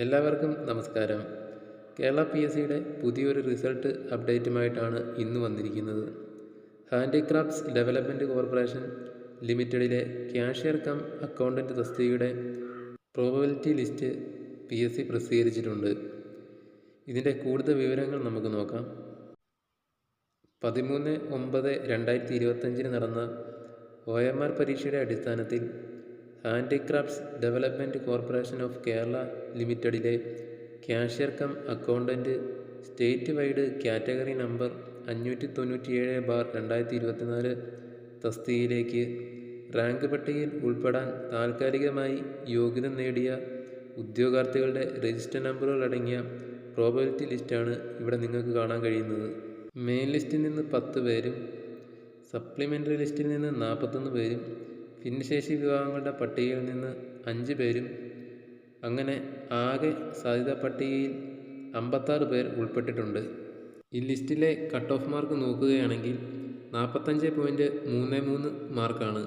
എല്ലാവർക്കും നമസ്കാരം. കേരള PSCയുടെ പുതിയൊരു റിസൾട്ട് അപ്ഡേറ്റുമായിട്ടാണ് ഇന്ന് വന്നിരിക്കുന്നത്. ഹാൻഡിക്രാഫ്റ്റ്സ് ഡെവലപ്മെൻറ്റ് കോർപ്പറേഷൻ ലിമിറ്റഡിലെ ക്യാഷ്യർ കം അക്കൗണ്ടൻറ്റ് തസ്തികയുടെ പ്രോബബിലിറ്റി ലിസ്റ്റ് PSC പ്രസിദ്ധീകരിച്ചിട്ടുണ്ട്. ഇതിൻ്റെ കൂടുതൽ വിവരങ്ങൾ നമുക്ക് നോക്കാം. 13/9/2025 നടന്ന OMR പരീക്ഷയുടെ അടിസ്ഥാനത്തിൽ handicrafts development corporation of Kerala ലിമിറ്റഡിലെ cashier cum accountant state wide category number 597/2024 തസ്തികയിലേക്ക് റാങ്ക് പട്ടികയിൽ ഉൾപ്പെടാൻ താൽക്കാലികമായി യോഗ്യത നേടിയ ഉദ്യോഗാർത്ഥികളുടെ രജിസ്റ്റർ നമ്പറുകൾ അടങ്ങിയ പ്രോബബിലിറ്റി ലിസ്റ്റാണ് ഇവിടെ നിങ്ങൾക്ക് കാണാൻ കഴിയുന്നത്. മെയിൻ ലിസ്റ്റിൽ നിന്ന് 10 പേരും സപ്ലിമെൻ്ററി ലിസ്റ്റിൽ നിന്ന് 41 പേരും ഭിന്നശേഷി വിഭാഗങ്ങളുടെ പട്ടികയിൽ നിന്ന് 5 പേരും അങ്ങനെ ആകെ സാധ്യതാ പട്ടികയിൽ 56 പേർ ഉൾപ്പെട്ടിട്ടുണ്ട്. ഈ ലിസ്റ്റിലെ കട്ട് ഓഫ് മാർക്ക് നോക്കുകയാണെങ്കിൽ 45.33 മാർക്കാണ്.